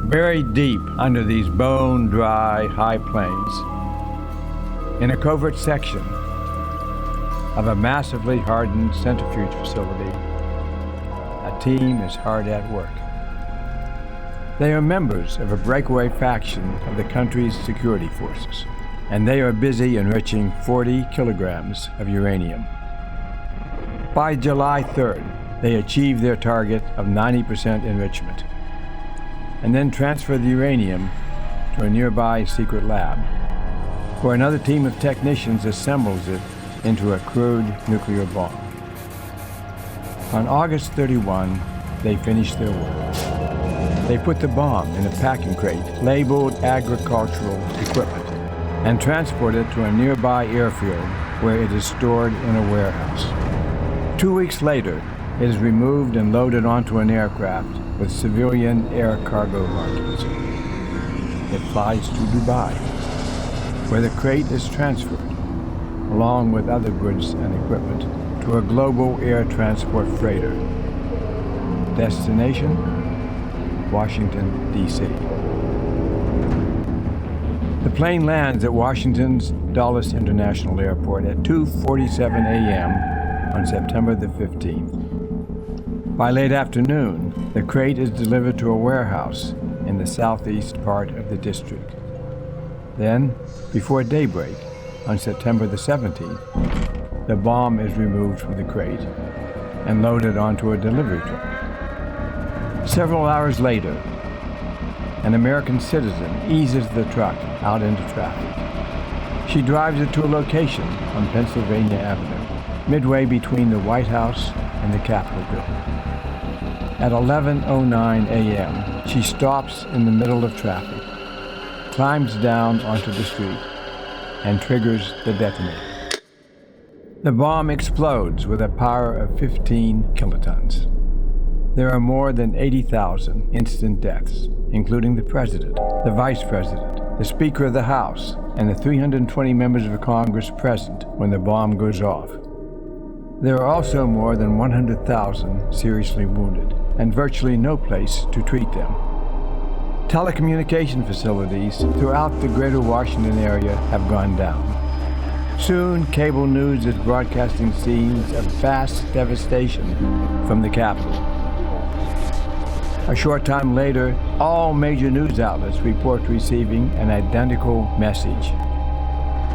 Buried deep under these bone-dry high plains, in a covert section of a massively hardened centrifuge facility, a team is hard at work. They are members of a breakaway faction of the country's security forces, and they are busy enriching 40 kilograms of uranium. By July 3rd, they achieve their target of 90% enrichment, and then transfer the uranium to a nearby secret lab, where another team of technicians assembles it into a crude nuclear bomb. On August 31, they finish their work. They put the bomb in a packing crate labeled agricultural equipment and transport it to a nearby airfield where it is stored in a warehouse. 2 weeks later, it is removed and loaded onto an aircraft with civilian air cargo markings. It flies to Dubai, where the crate is transferred, along with other goods and equipment, to a global air transport freighter. Destination: Washington, D.C. The plane lands at Washington's Dulles International Airport at 2:47 a.m. on September the 15th. By late afternoon, the crate is delivered to a warehouse in the southeast part of the district. Then, before daybreak, on September the 17th, the bomb is removed from the crate and loaded onto a delivery truck. Several hours later, an American citizen eases the truck out into traffic. She drives it to a location on Pennsylvania Avenue, midway between the White House and the Capitol building. At 11:09 a.m., she stops in the middle of traffic, climbs down onto the street, and triggers the detonator. The bomb explodes with a power of 15 kilotons. There are more than 80,000 instant deaths, including the President, the Vice President, the Speaker of the House, and the 320 members of Congress present when the bomb goes off. There are also more than 100,000 seriously wounded, and virtually no place to treat them. Telecommunication facilities throughout the greater Washington area have gone down. Soon, cable news is broadcasting scenes of vast devastation from the Capitol. A short time later, all major news outlets report receiving an identical message.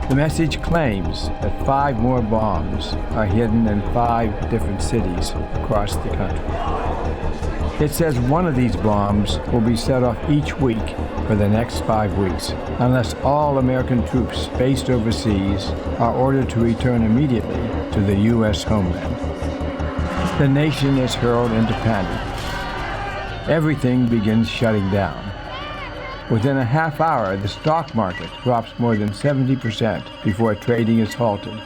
The message claims that 5 more bombs are hidden in 5 different cities across the country. It says one of these bombs will be set off each week for the next 5 weeks, unless all American troops based overseas are ordered to return immediately to the U.S. homeland. The nation is hurled into panic. Everything begins shutting down. Within a half hour, the stock market drops more than 70% before trading is halted.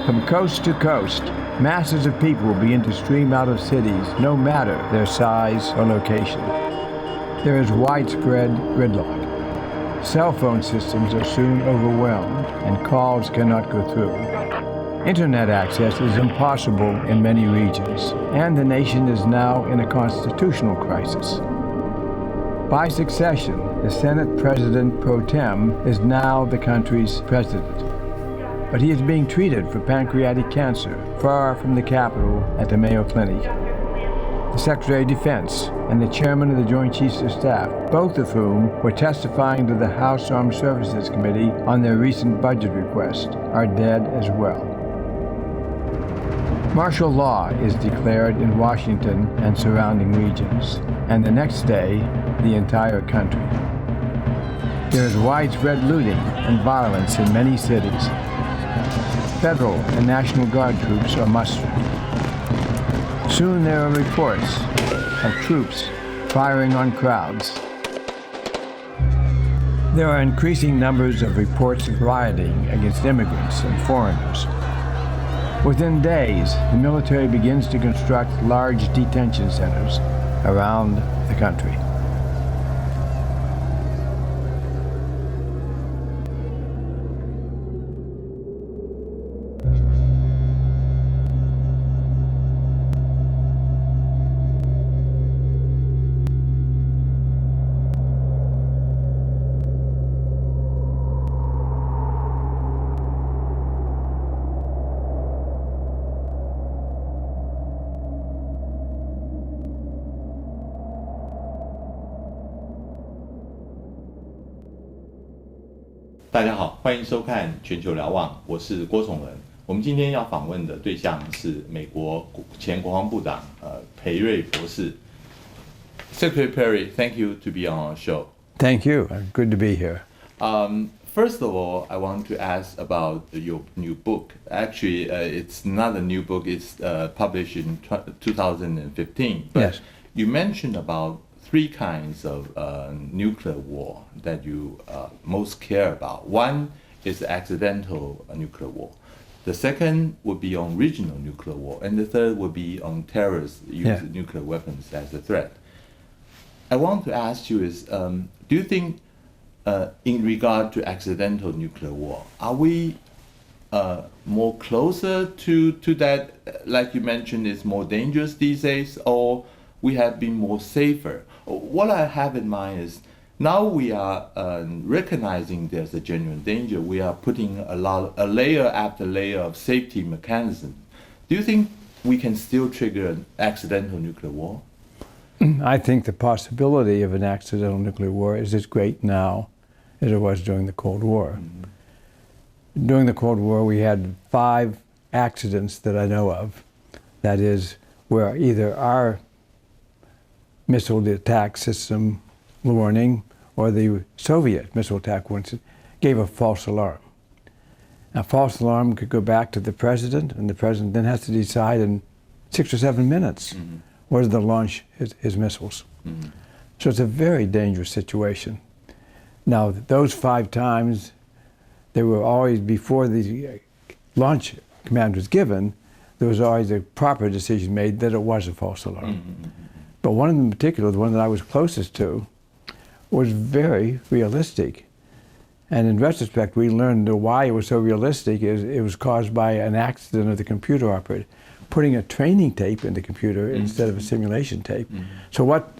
From coast to coast, masses of people begin to stream out of cities, no matter their size or location. There is widespread gridlock. Cell phone systems are soon overwhelmed, and calls cannot go through. Internet access is impossible in many regions, and the nation is now in a constitutional crisis. By succession, the Senate President pro tem is now the country's president. But he is being treated for pancreatic cancer far from the Capitol at the Mayo Clinic. The Secretary of Defense and the Chairman of the Joint Chiefs of Staff, both of whom were testifying to the House Armed Services Committee on their recent budget request, are dead as well. Martial law is declared in Washington and surrounding regions, and the next day, the entire country. There is widespread looting and violence in many cities. Federal and National Guard troops are mustered. Soon there are reports of troops firing on crowds. There are increasing numbers of reports of rioting against immigrants and foreigners. Within days, the military begins to construct large detention centers around the country. 大家好，欢迎收看全球瞭望，我是郭崇仁。我们今天要访问的对象是美国前国防部长裴瑞博士。Secretary Perry, thank you to be on our show. Thank you. Good to be here. First of all, I want to ask about your new book. Actually, it's not a new book. It's published in 2015. But yes. You mentioned about three kinds of nuclear war that you most care about. One is accidental nuclear war. The second would be on regional nuclear war. And the third would be on terrorists using nuclear weapons as a threat. I want to ask you is, do you think in regard to accidental nuclear war, are we more closer to that, like you mentioned, is more dangerous these days, or we have been more safer? What I have in mind is now we are recognizing there's a genuine danger. We are putting a layer after layer of safety mechanism. Do you think we can still trigger an accidental nuclear war? I think the possibility of an accidental nuclear war is as great now as it was during the Cold War. Mm-hmm. During the Cold War, we had 5 accidents that I know of. That is, where either our missile attack system warning or the Soviet missile attack warning gave a false alarm. A false alarm could go back to the president, and the president then has to decide in 6 or 7 minutes whether to launch his missiles. Mm-hmm. So it's a very dangerous situation. Now, those 5 times, they were always, before the launch command was given, there was always a proper decision made that it was a false alarm. Mm-hmm. But one of them in particular, the one that I was closest to, was very realistic. And in retrospect, we learned why it was so realistic is it was caused by an accident of the computer operator, putting a training tape in the computer instead of a simulation tape. So what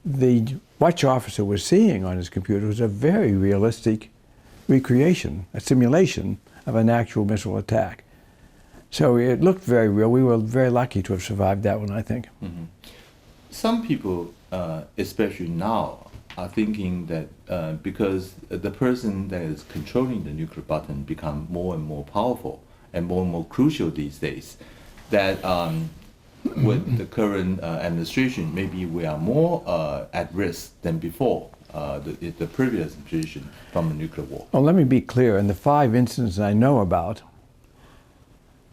the watch officer was seeing on his computer was a very realistic recreation, a simulation of an actual missile attack. So it looked very real. We were very lucky to have survived that one, I think. Mm-hmm. Some people, especially now, are thinking that because the person that is controlling the nuclear button become more and more powerful and more crucial these days, that with the current administration, maybe we are more at risk than before the previous administration from a nuclear war. Well, let me be clear. In the 5 incidents I know about,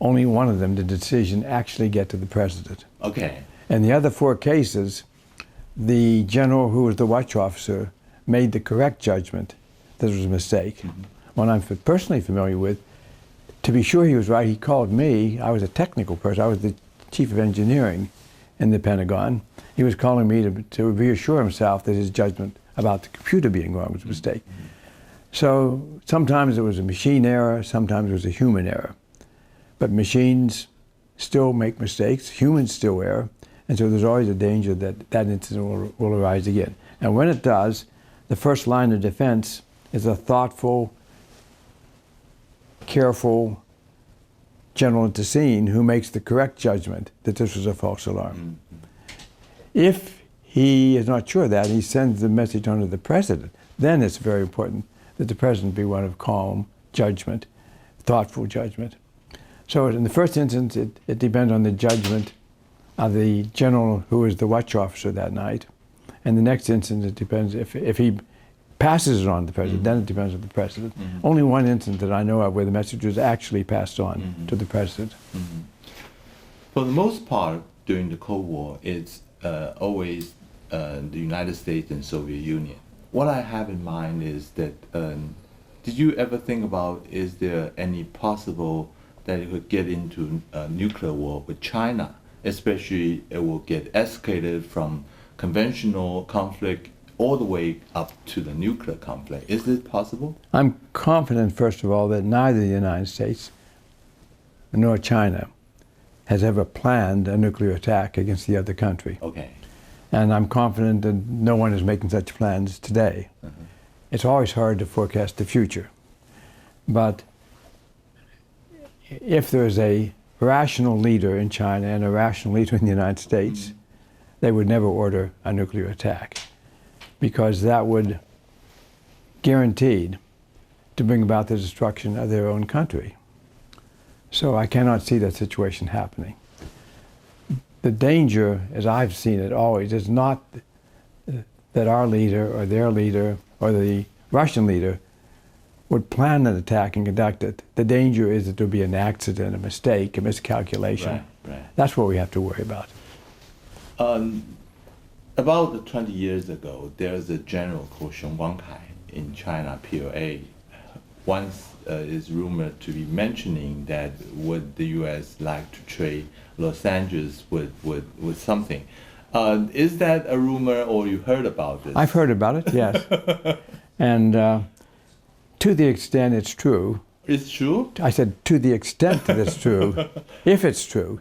only one of them did the decision actually get to the president. Okay. In the other 4 cases, the general who was the watch officer made the correct judgment that it was a mistake. Mm-hmm. One I'm personally familiar with, to be sure he was right, he called me. I was a technical person. I was the chief of engineering in the Pentagon. He was calling me to reassure himself that his judgment about the computer being wrong was a mistake. Mm-hmm. So sometimes it was a machine error, sometimes it was a human error. But machines still make mistakes, humans still err, and so there's always a danger that that incident will arise again. And when it does, the first line of defense is a thoughtful, careful general at the scene who makes the correct judgment that this was a false alarm. Mm-hmm. If he is not sure of that, he sends the message on to the president, then it's very important that the president be one of calm judgment, thoughtful judgment. So in the first instance, it depends on the judgment of the general who is the watch officer that night. And the next instance, it depends if he passes it on to the president, then it depends on the president. Mm-hmm. Only one instance that I know of where the message was actually passed on to the president. Mm-hmm. For the most part, during the Cold War, it's always the United States and Soviet Union. What I have in mind is that, did you ever think about, is there any possible that it could get into a nuclear war with China? Especially it will get escalated from conventional conflict all the way up to the nuclear conflict. Is it possible? I'm confident, first of all, that neither the United States nor China has ever planned a nuclear attack against the other country. Okay. And I'm confident that no one is making such plans today. Mm-hmm. It's always hard to forecast the future. But if there's a rational leader in China and a rational leader in the United States, they would never order a nuclear attack, because that would guaranteed to bring about the destruction of their own country. So I cannot see that situation happening. The danger, as I've seen it always, is not that our leader or their leader or the Russian leader would plan an attack and conduct it. The danger is that there'll be an accident, a mistake, a miscalculation. Right. That's what we have to worry about. About 20 years ago, there's a general called Xiong Guangkai in China, PLA. Once is rumored to be mentioning that would the U.S. like to trade Los Angeles with something. Is that a rumor or you heard about this? I've heard about it, yes. And to the extent it's true. It's true? I said to the extent that it's true. If it's true,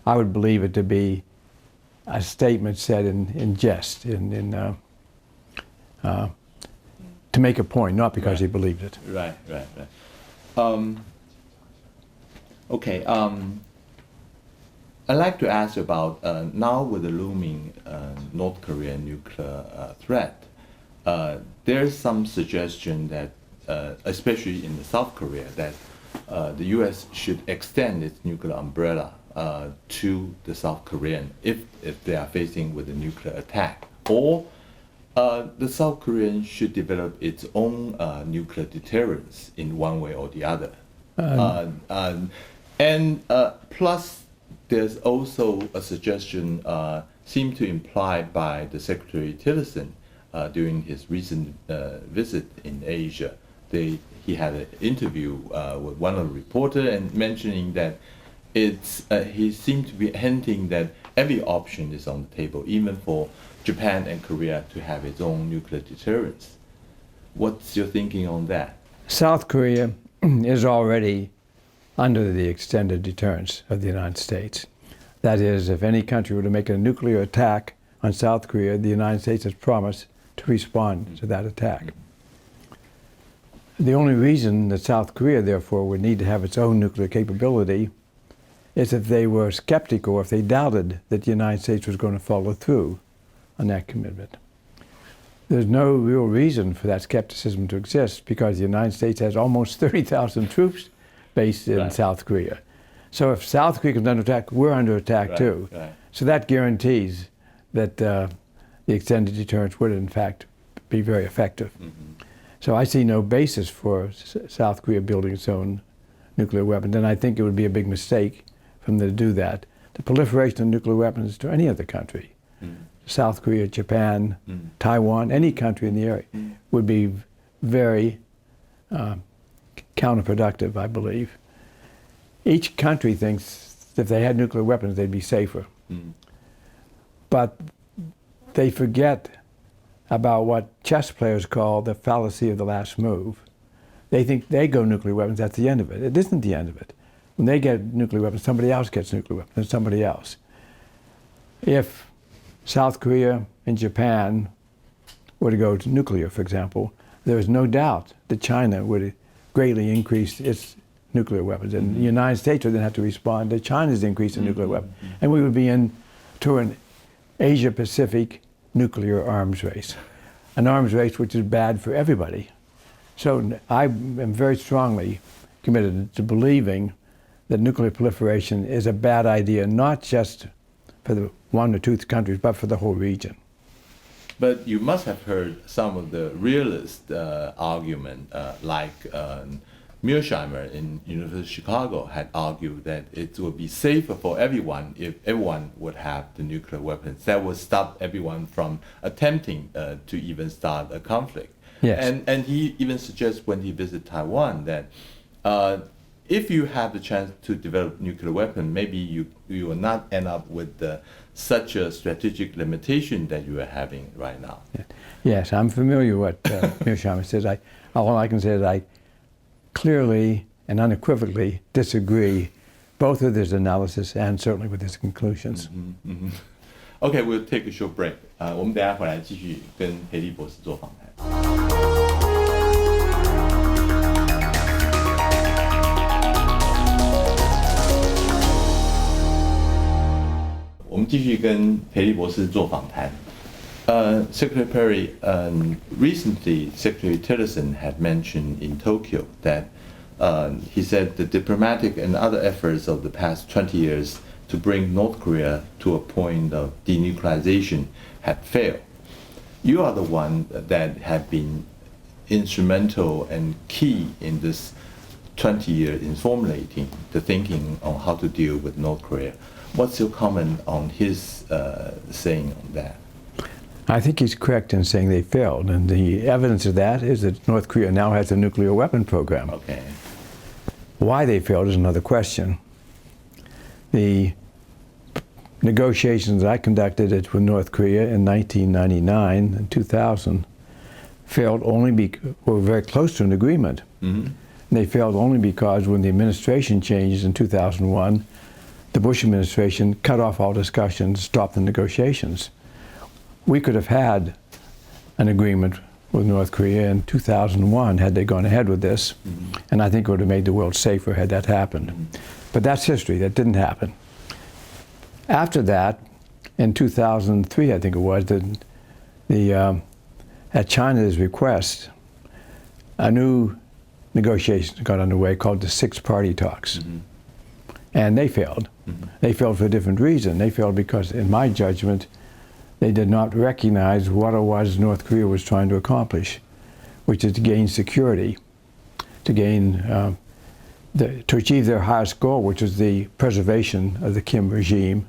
I would believe it to be a statement said in jest, to make a point, not because he believed it. Right. Okay. I'd like to ask about now with the looming North Korean nuclear threat. There's some suggestion that, especially in the South Korea, that the U.S. should extend its nuclear umbrella to the South Korean if they are facing with a nuclear attack, or the South Korean should develop its own nuclear deterrence in one way or the other. Plus, there's also a suggestion seemed to imply by the Secretary Tillerson during his recent visit in Asia. He had an interview with one of the reporters and mentioning that he seemed to be hinting that every option is on the table, even for Japan and Korea to have its own nuclear deterrence. What's your thinking on that? South Korea is already under the extended deterrence of the United States. That is, if any country were to make a nuclear attack on South Korea, the United States has promised to respond to that attack. The only reason that South Korea, therefore, would need to have its own nuclear capability is if they were skeptical or if they doubted that the United States was going to follow through on that commitment. There's no real reason for that skepticism to exist because the United States has almost 30,000 troops based in South Korea. So if South Korea comes under attack, we're under attack too. So that guarantees that the extended deterrence would in fact be very effective. So I see no basis for South Korea building its own nuclear weapons, and I think it would be a big mistake for them to do that. The proliferation of nuclear weapons to any other country, South Korea, Japan, Taiwan, any country in the area, would be very counterproductive, I believe. Each country thinks that if they had nuclear weapons, they'd be safer. But they forget about what chess players call the fallacy of the last move. They think they go nuclear weapons, that's the end of it. It isn't the end of it. When they get nuclear weapons, somebody else gets nuclear weapons, and somebody else. If South Korea and Japan were to go to nuclear, for example, there is no doubt that China would greatly increase its nuclear weapons, and the United States would then have to respond to China's increase in nuclear weapons, and we would be into an Asia-Pacific nuclear arms race, an arms race which is bad for everybody. So I am very strongly committed to believing that nuclear proliferation is a bad idea, not just for the one or two countries, but for the whole region. But you must have heard some of the realist argument, like Mearsheimer in University of Chicago had argued that it would be safer for everyone if everyone would have the nuclear weapons. That would stop everyone from attempting to even start a conflict. Yes. And he even suggests when he visited Taiwan that if you have the chance to develop nuclear weapon, maybe you will not end up with such a strategic limitation that you are having right now. Yes, I'm familiar with what Mearsheimer says. All I can say is I clearly and unequivocally disagree both with his analysis and certainly with his conclusions. Okay, we'll take a short break. 我们等一下回来继续跟培利博士做访谈。我们继续跟培利博士做访谈。Secretary Perry, recently Secretary Tillerson had mentioned in Tokyo that he said the diplomatic and other efforts of the past 20 years to bring North Korea to a point of denuclearization had failed. You are the one that have been instrumental and key in this 20 years in formulating the thinking on how to deal with North Korea. What's your comment on his saying on that? I think he's correct in saying they failed, and the evidence of that is that North Korea now has a nuclear weapon program. Okay. Why they failed is another question. The negotiations I conducted with North Korea in 1999 and 2000 failed only were very close to an agreement. Mm-hmm. They failed only because when the administration changed in 2001, the Bush administration cut off all discussions, stopped the negotiations. We could have had an agreement with North Korea in 2001 had they gone ahead with this, mm-hmm. and I think it would have made the world safer had that happened. Mm-hmm. But that's history. That didn't happen. After that, in 2003, I think it was, at China's request, a new negotiation got underway called the Six-Party Talks. Mm-hmm. And they failed. Mm-hmm. They failed for a different reason. They failed because, in my judgment, they did not recognize what it was North Korea was trying to accomplish, which is to gain security, to gain, to achieve their highest goal, which is the preservation of the Kim regime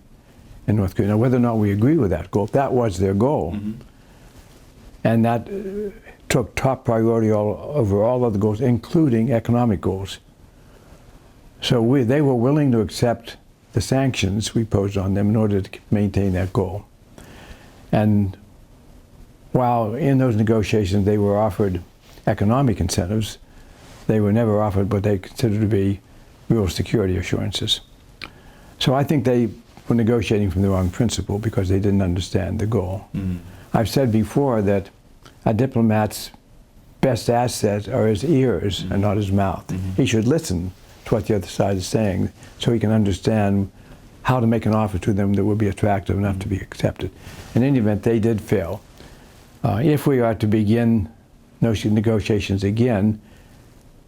in North Korea. Now, whether or not we agree with that goal, that was their goal. Mm-hmm. And that took top priority over all other goals, including economic goals. So they were willing to accept the sanctions we posed on them in order to maintain that goal. And while in those negotiations they were offered economic incentives, they were never offered what they considered to be real security assurances. So I think they were negotiating from the wrong principle because they didn't understand the goal. Mm-hmm. I've said before that a diplomat's best assets are his ears mm-hmm. and not his mouth. Mm-hmm. He should listen to what the other side is saying so he can understand how to make an offer to them that would be attractive enough to be accepted. In any event, they did fail. If we are to begin negotiations again,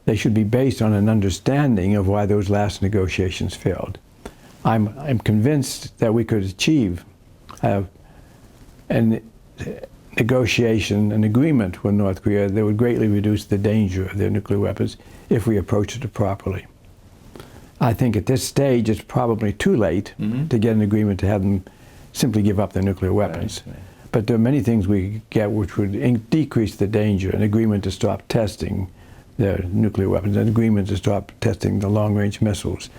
they should be based on an understanding of why those last negotiations failed. I'm convinced that we could achieve a negotiation, an agreement with North Korea that would greatly reduce the danger of their nuclear weapons if we approached it properly. I think at this stage it's probably too late mm-hmm. to get an agreement to have them simply give up their nuclear weapons. Right. But there are many things we could get which would decrease the danger. An agreement to stop testing their nuclear weapons, an agreement to stop testing the long-range missiles,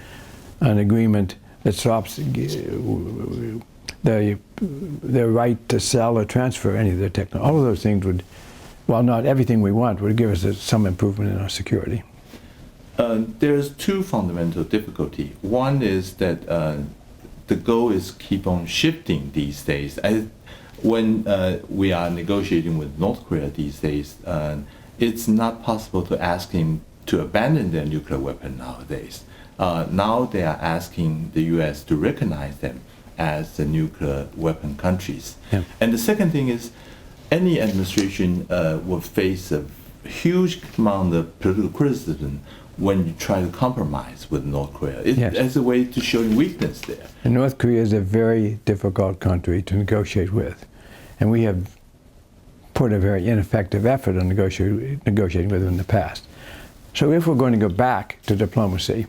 an agreement that stops their right to sell or transfer any of their technology. All of those things would, while not everything we want, would give us some improvement in our security. There's two fundamental difficulties. One is that the goal is keep on shifting these days. When we are negotiating with North Korea these days, it's not possible to ask him to abandon their nuclear weapon nowadays. Now they are asking the U.S. to recognize them as the nuclear weapon countries. Yeah. And the second thing is, any administration will face a huge amount of political criticism when you try to compromise with North Korea. Yes. As a way to show weakness there. And North Korea is a very difficult country to negotiate with. And we have put a very ineffective effort on negotiating with them in the past. So if we're going to go back to diplomacy,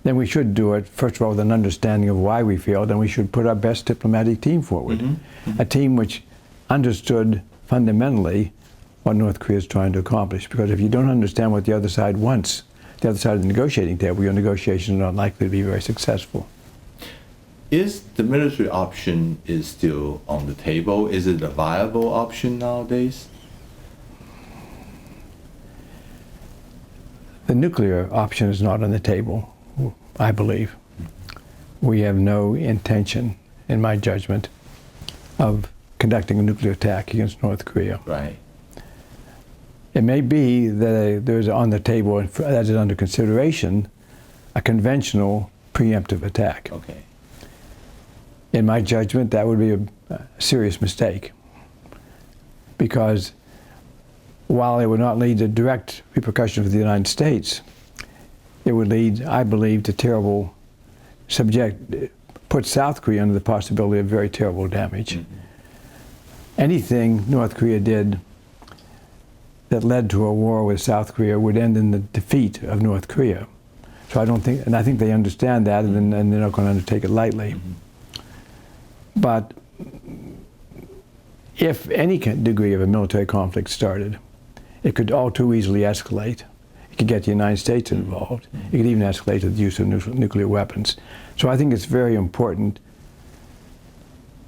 then we should do it, first of all, with an understanding of why we failed, and we should put our best diplomatic team forward. Mm-hmm. Mm-hmm. A team which understood fundamentally what North Korea is trying to accomplish. Because if you don't understand what the other side wants, the other side of the negotiating table, your negotiations are not likely to be very successful. Is the military option is still on the table? Is it a viable option nowadays? The nuclear option is not on the table, I believe. We have no intention, in my judgment, of conducting a nuclear attack against North Korea. Right. It may be that there's on the table, as is under consideration, a conventional preemptive attack. Okay. In my judgment, that would be a serious mistake. because while it would not lead to direct repercussions for the United States, it would lead, I believe, to terrible put South Korea under the possibility of very terrible damage. Anything North Korea did that led to a war with South Korea would end in the defeat of North Korea. So I don't think, and I think they understand that, and they're not going to undertake it lightly. But if any degree of a military conflict started, it could all too easily escalate. It could get the United States involved. It could even escalate to the use of nuclear weapons. So I think it's very important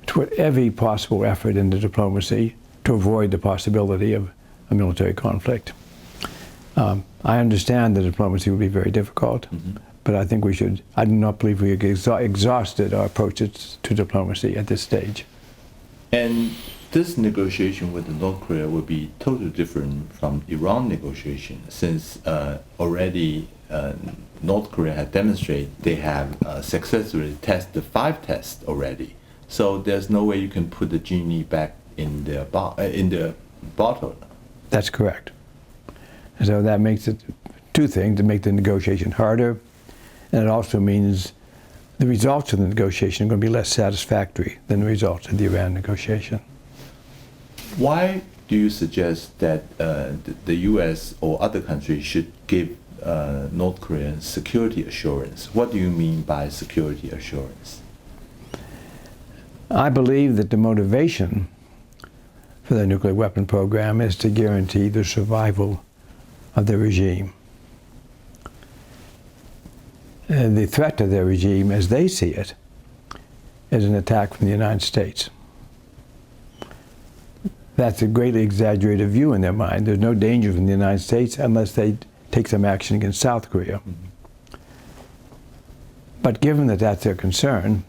to put every possible effort into diplomacy to avoid the possibility of a military conflict. I understand that diplomacy would be very difficult, but I think we should, I do not believe we have exhausted our approaches to diplomacy at this stage. And this negotiation with North Korea will be totally different from Iran negotiation, since already North Korea had demonstrated they have successfully tested 5 tests already. So there's no way you can put the genie back in the bottle. That's correct. So that makes it 2 things: to make the negotiation harder, and it also means the results of the negotiation are going to be less satisfactory than the results of the Iran negotiation. Why do you suggest that the U.S. or other countries should give North Korea security assurance? What do you mean by security assurance? I believe that the motivation for the nuclear weapon program is to guarantee the survival of the regime. The threat to their regime, as they see it, is an attack from the United States. That's a greatly exaggerated view in their mind. There's no danger from the United States unless they take some action against South Korea. But given that that's their concern,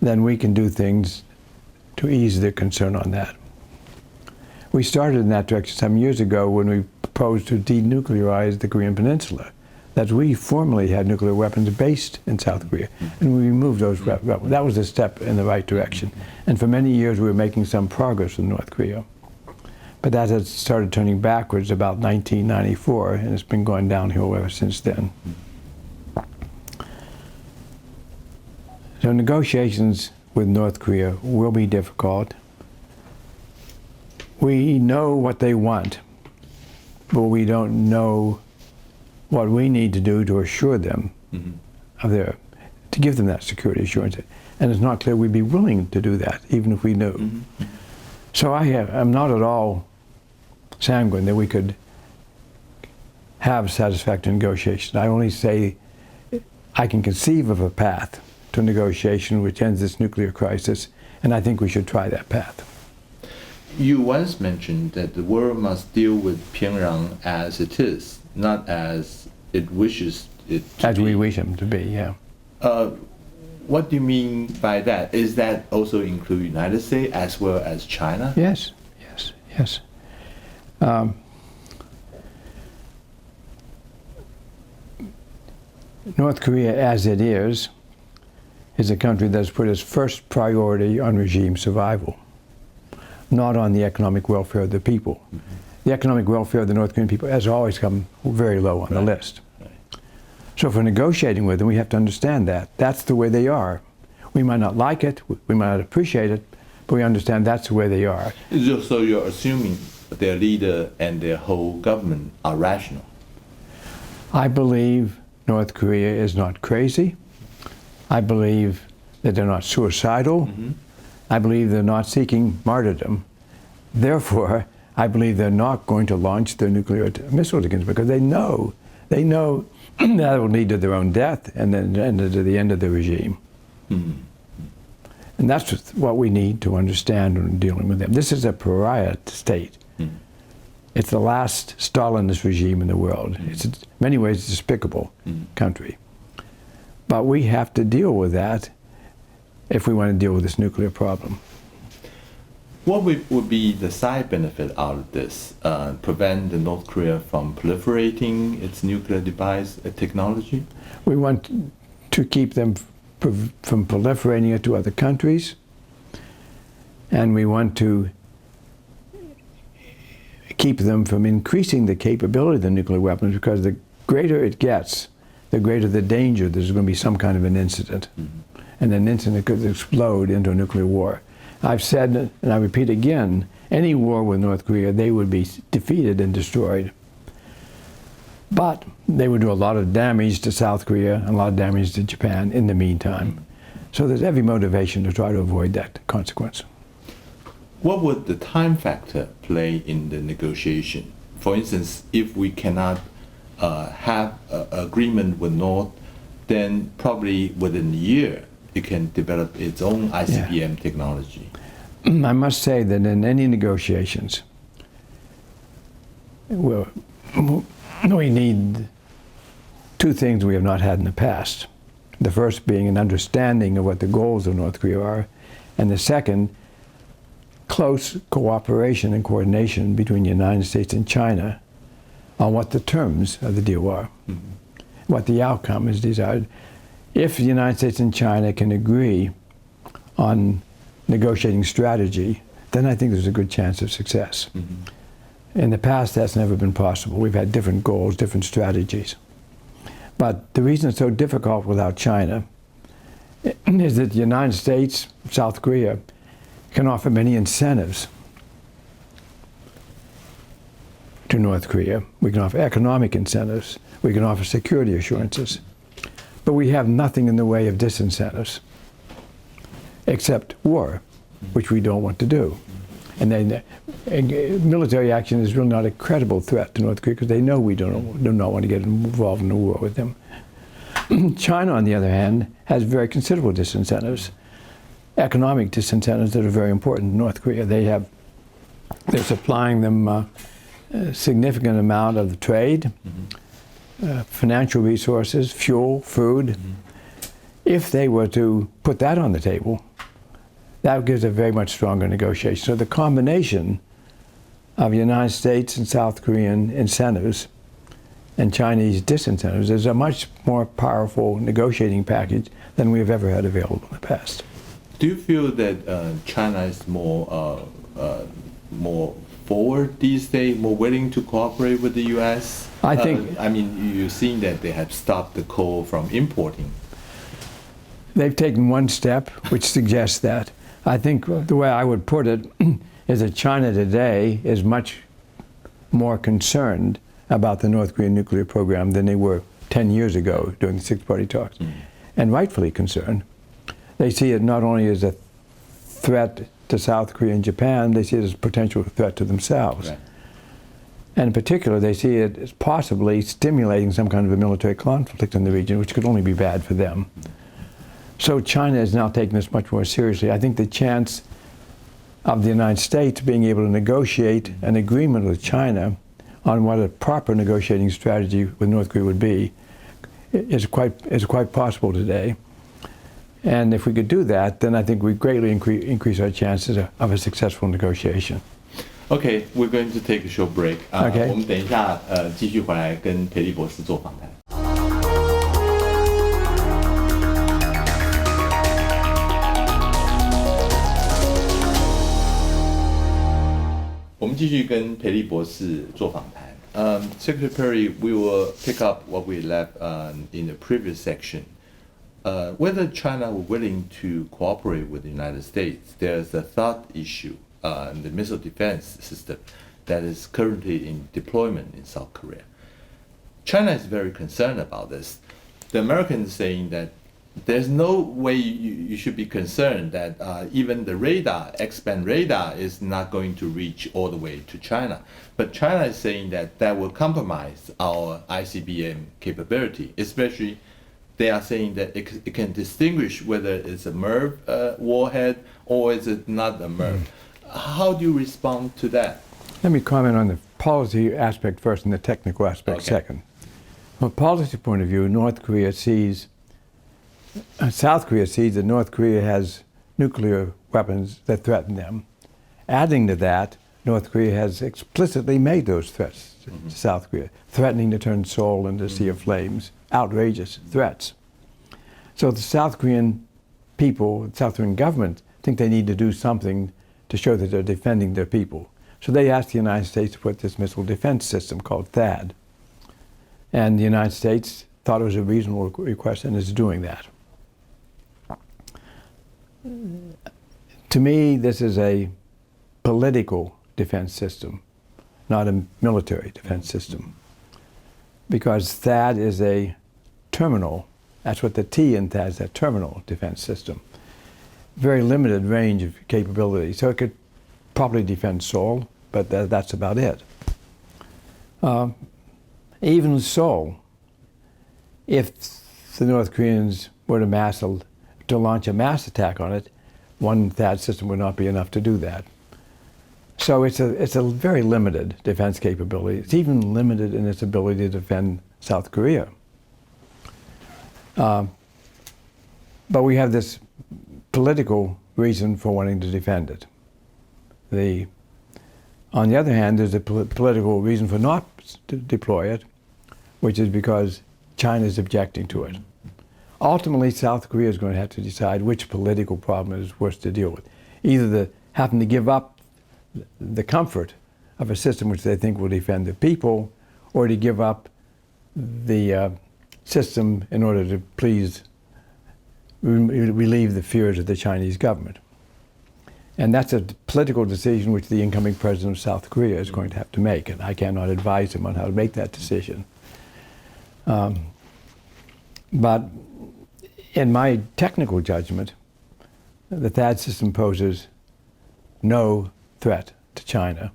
then we can do things to ease their concern on that. We started in that direction some years ago when we proposed to denuclearize the Korean Peninsula, that we formally had nuclear weapons based in South Korea, and we removed those weapons. That was a step in the right direction. And for many years we were making some progress with North Korea. But that has started turning backwards about 1994, and it's been going downhill ever since then. So negotiations with North Korea will be difficult. We know what they want, but we don't know what we need to do to assure them of to give them that security assurance. And it's not clear we'd be willing to do that, even if we knew. So I'm not at all sanguine that we could have satisfactory negotiations. I only say I can conceive of a path to negotiation which ends this nuclear crisis, and I think we should try that path. You once mentioned that the world must deal with Pyongyang as it is, not as it wishes it to be. As we wish him to be, yeah. What do you mean by that? Is that also include United States as well as China? Yes, yes, yes. North Korea, as it is a country that's put its first priority on regime survival, not on the economic welfare of the people. The economic welfare of the North Korean people has always come very low on the list. So for negotiating with them, we have to understand that. That's the way they are. We might not like it, we might not appreciate it, but we understand that's the way they are. So you're assuming their leader and their whole government are rational? I believe North Korea is not crazy. I believe that they're not suicidal. I believe they're not seeking martyrdom. Therefore, I believe they're not going to launch their nuclear missiles against us, because they know that will lead to their own death and then to the end of the regime. And that's what we need to understand when dealing with them. This is a pariah state. It's the last Stalinist regime in the world. It's in many ways a despicable country. But we have to deal with that if we want to deal with this nuclear problem. What would be the side benefit out of this? Prevent the North Korea from proliferating its nuclear device technology? We want to keep them from proliferating it to other countries, and we want to keep them from increasing the capability of the nuclear weapons, because the greater it gets, the greater the danger there's going to be some kind of an incident. And an incident could explode into a nuclear war. I've said, and I repeat again, any war with North Korea, they would be defeated and destroyed. But they would do a lot of damage to South Korea and a lot of damage to Japan in the meantime. So there's every motivation to try to avoid that consequence. What would the time factor play in the negotiation? For instance, if we cannot have an agreement with North, then probably within a year it can develop its own ICBM technology. I must say that in any negotiations, we need two things we have not had in the past. The first being an understanding of what the goals of North Korea are, and the second, close cooperation and coordination between the United States and China on what the terms of the deal are, what the outcome is desired. If the United States and China can agree on negotiating strategy, then I think there's a good chance of success. In the past, that's never been possible. We've had different goals, different strategies. But the reason it's so difficult without China is that the United States, South Korea, can offer many incentives to North Korea. We can offer economic incentives. We can offer security assurances. But we have nothing in the way of disincentives, except war, which we don't want to do. And then military action is really not a credible threat to North Korea, because they know we do not want to get involved in a war with them. China, on the other hand, has very considerable disincentives, economic disincentives that are very important to North Korea. They're supplying them a significant amount of the trade, financial resources, fuel, food. If they were to put that on the table, that gives a very much stronger negotiation. So the combination of United States and South Korean incentives and Chinese disincentives is a much more powerful negotiating package than we have ever had available in the past. Do you feel that China is more forward these days, more willing to cooperate with the U.S.? I think. I mean, you've seen that they have stopped the coal from importing. They've taken one step, which suggests that. I think the way I would put it is that China today is much more concerned about the North Korean nuclear program than they were 10 years ago during the six-party talks, and rightfully concerned. They see it not only as a threat to South Korea and Japan, they see it as a potential threat to themselves. Right. And in particular, they see it as possibly stimulating some kind of a military conflict in the region, which could only be bad for them. So China is now taking this much more seriously. I think the chance of the United States being able to negotiate an agreement with China on what a proper negotiating strategy with North Korea would be is quite possible today. And if we could do that, then I think we greatly increase our chances of a successful negotiation. Okay, we're going to take a short break. Okay. 我们等一下继续回来跟培利博士做访谈。我们继续跟培利博士做访谈。Secretary, we will pick up what we left in the previous section. Whether China were willing to cooperate with the United States, there's a third issue, the missile defense system that is currently in deployment in South Korea. China is very concerned about this. The Americans saying that there's no way you should be concerned that even the radar, X-band radar, is not going to reach all the way to China. But China is saying that that will compromise our ICBM capability, especially they are saying that it can distinguish whether it's a MIRV warhead or is it not a MIRV. How do you respond to that? Let me comment on the policy aspect first and the technical aspect second. From a policy point of view, South Korea sees that North Korea has nuclear weapons that threaten them. Adding to that, North Korea has explicitly made those threats to South Korea, threatening to turn Seoul into a sea of flames, outrageous threats. So the South Korean people, the South Korean government, think they need to do something to show that they're defending their people. So they asked the United States to put this missile defense system called THAAD. And the United States thought it was a reasonable request and is doing that. To me, this is a political defense system, not a military defense system. Because THAAD is a terminal, that's what the T in THAAD is, a terminal defense system. Very limited range of capability. So it could probably defend Seoul, but that's about it. Even so, if the North Koreans were to launch a mass attack on it, one THAAD system would not be enough to do that. So it's a very limited defense capability. It's even limited in its ability to defend South Korea. But we have this political reason for wanting to defend it. On the other hand, there's a political reason for not to deploy it, which is because China is objecting to it. Ultimately, South Korea is going to have to decide which political problem is worse to deal with. Either having to give up the comfort of a system which they think will defend the people, or to give up the system in order to please relieve the fears of the Chinese government. And that's a political decision which the incoming president of South Korea is going to have to make, and I cannot advise him on how to make that decision. But in my technical judgment, the THAAD system poses no threat to China.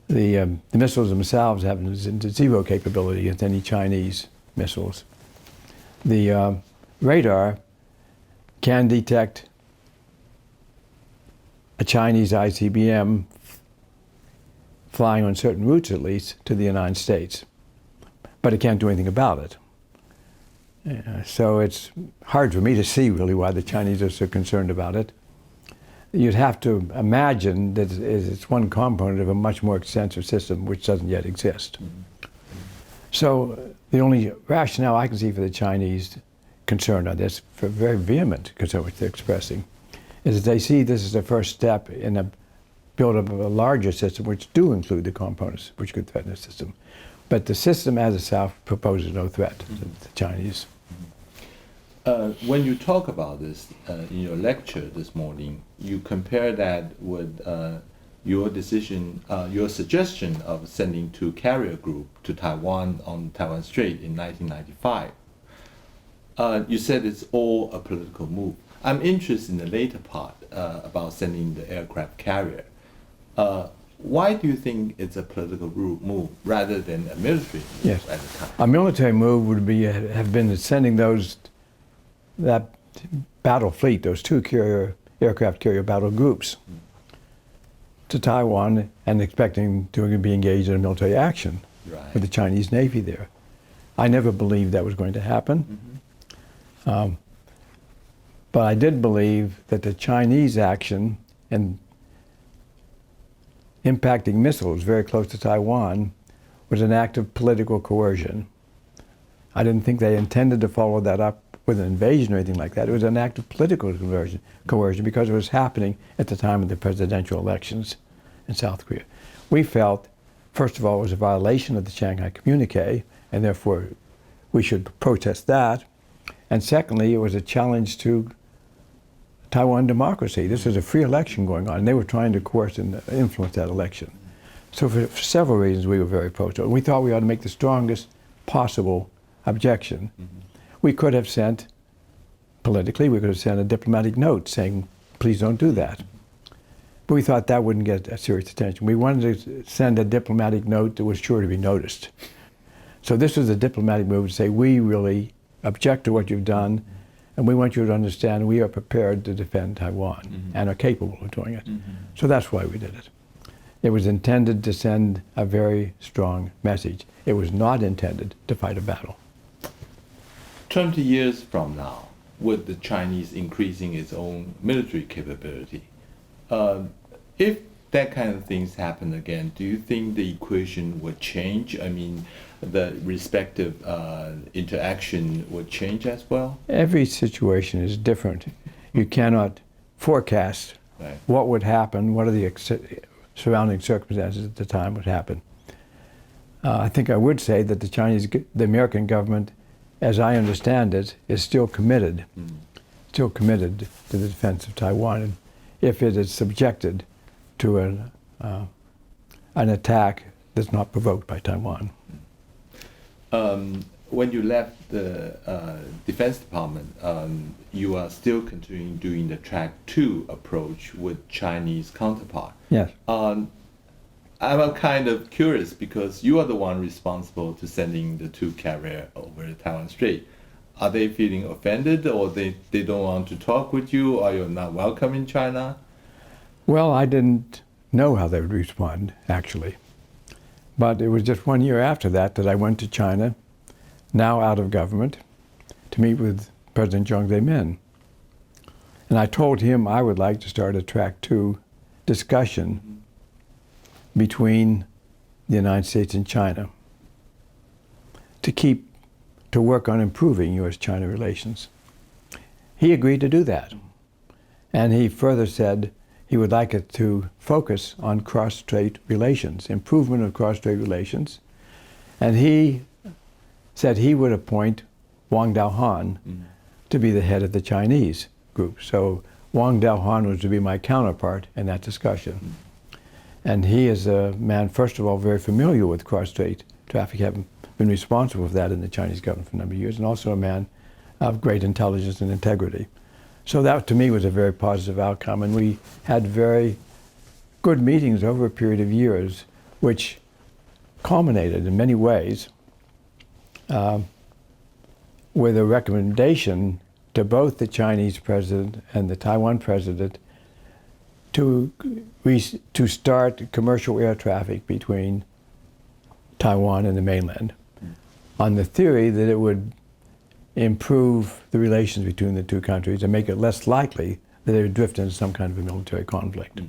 The missiles themselves have zero capability against any Chinese missiles. The radar can detect a Chinese ICBM flying on certain routes, at least, to the United States. But it can't do anything about it. So it's hard for me to see, really, why the Chinese are so concerned about it. You'd have to imagine that it's one component of a much more extensive system which doesn't yet exist. So the only rationale I can see for the Chinese concern on this, for very vehement concern which they're expressing, is that they see this as the first step in a build-up of a larger system which do include the components which could threaten the system. But the system as itself proposes no threat to the Chinese. When you talk about this in your lecture this morning, you compare that with your decision, your suggestion of sending two carrier group to Taiwan on Taiwan Strait in 1995. You said it's all a political move. I'm interested in the later part about sending the aircraft carrier. Why do you think it's a political move rather than a military move at the time? A military move would have been sending that battle fleet, those two aircraft carrier battle groups, to Taiwan and expecting to be engaged in a military action with the Chinese Navy there. I never believed that was going to happen. But I did believe that the Chinese action and impacting missiles very close to Taiwan was an act of political coercion. I didn't think they intended to follow that up with an invasion or anything like that. It was an act of political coercion because it was happening at the time of the presidential elections in South Korea. We felt, first of all, it was a violation of the Shanghai Communique, and therefore we should protest that. And secondly, it was a challenge to Taiwan democracy. This was a free election going on, and they were trying to coerce and influence that election. So for several reasons, we were very pro-to it. We thought we ought to make the strongest possible objection. We could have sent, politically, we could have sent a diplomatic note saying, please don't do that. But we thought that wouldn't get serious attention. We wanted to send a diplomatic note that was sure to be noticed. So this was a diplomatic move to say, we really object to what you've done, and we want you to understand we are prepared to defend Taiwan and are capable of doing it. So that's why we did it. It was intended to send a very strong message. It was not intended to fight a battle. 20 years from now, with the Chinese increasing its own military capability, if that kind of things happen again, do you think the equation would change? I mean, the respective interaction would change as well? Every situation is different. You cannot forecast what would happen, what are the surrounding circumstances at the time would happen. I think I would say that the American government, as I understand it, is still committed to the defense of Taiwan, and if it is subjected to an attack that's not provoked by Taiwan. When you left the Defense Department, you are still continuing doing the Track 2 approach with Chinese counterpart. Yes. I'm kind of curious because you are the one responsible to sending the 2 carrier over the Taiwan Strait. Are they feeling offended, or they don't want to talk with you, or you're not welcome in China? Well, I didn't know how they would respond, actually. But it was just 1 year after that I went to China, now out of government, to meet with President Jiang Zemin. And I told him I would like to start a Track 2 discussion between the United States and China to work on improving U.S.-China relations. He agreed to do that. And he further said he would like it to focus on cross-strait relations, improvement of cross-strait relations. And he said he would appoint Wang Daohan to be the head of the Chinese group. So Wang Daohan was to be my counterpart in that discussion. And he is a man, first of all, very familiar with cross-strait traffic, having been responsible for that in the Chinese government for a number of years, and also a man of great intelligence and integrity. So that, to me, was a very positive outcome. And we had very good meetings over a period of years, which culminated in many ways with a recommendation to both the Chinese president and the Taiwan president to start commercial air traffic between Taiwan and the mainland, on the theory that it would improve the relations between the 2 countries and make it less likely that they would drift into some kind of a military conflict.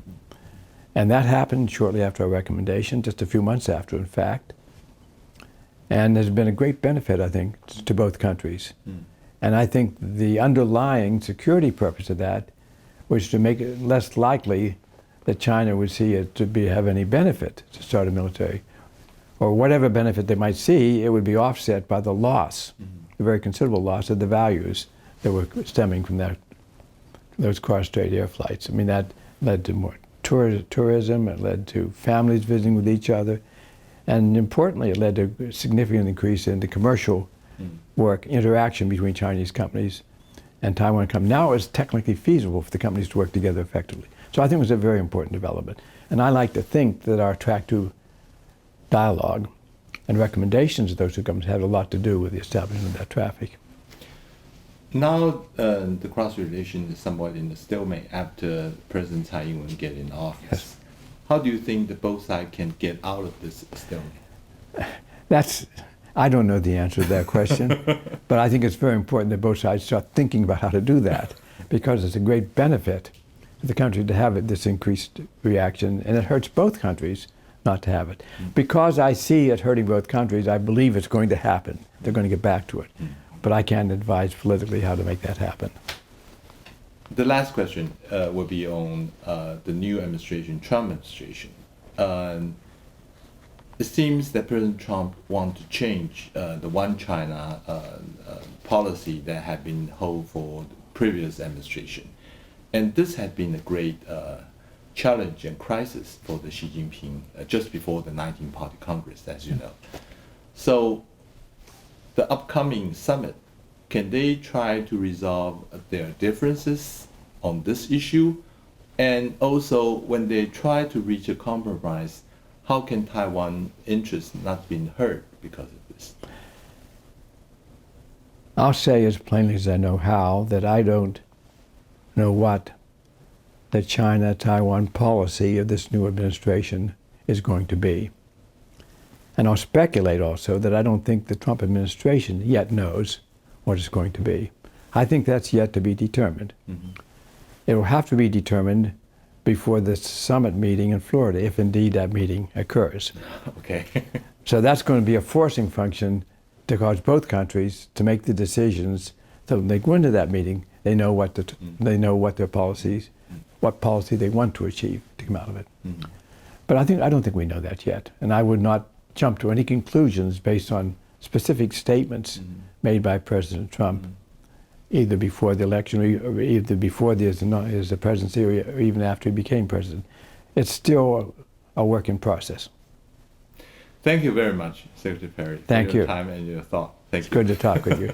And that happened shortly after our recommendation, just a few months after, in fact. And there's been a great benefit, I think, to both countries. And I think the underlying security purpose of that was to make it less likely that China would see it to have any benefit to start a military, or whatever benefit they might see, it would be offset by the loss, the very considerable loss of the values that were stemming from those cross-strait air flights. I mean, that led to more tourism, it led to families visiting with each other, and importantly, it led to a significant increase in the commercial work, interaction between Chinese companies and Taiwan companies. Now it's technically feasible for the companies to work together effectively. So I think it was a very important development. And I like to think that our Track 2 dialogue and recommendations of those 2 governments had a lot to do with the establishment of that traffic. Now the cross-relation is somewhat in a stalemate after President Tsai Ing-wen get in office. Yes. How do you think that both sides can get out of this stalemate? I don't know the answer to that question, but I think it's very important that both sides start thinking about how to do that, because it's a great benefit to the country to have this increased reaction, and it hurts both countries not to have it. Because I see it hurting both countries, I believe it's going to happen. They're going to get back to it. But I can't advise politically how to make that happen. The last question will be on the new administration, Trump administration. It seems that President Trump wants to change the One China policy that had been held for the previous administration. And this had been a great challenge and crisis for the Xi Jinping just before the 19th Congress, as you know. So the upcoming summit, can they try to resolve their differences on this issue? And also, when they try to reach a compromise, how can Taiwan interests not be hurt because of this? I'll say as plainly as I know how that I don't know what the China-Taiwan policy of this new administration is going to be. And I'll speculate also that I don't think the Trump administration yet knows what it's going to be. I think that's yet to be determined. It will have to be determined before the summit meeting in Florida, if indeed that meeting occurs. Okay. So that's going to be a forcing function to cause both countries to make the decisions so when they go into that meeting, they know what they know what their policies, what policy they want to achieve to come out of it. But I don't think we know that yet, and I would not jump to any conclusions based on specific statements made by President Trump, either before the election or either before his presidency or even after he became president. It's still a work in process. Thank you very much, Secretary Perry, Thank for your you. time and your thought. Thank you. It's good to talk with you.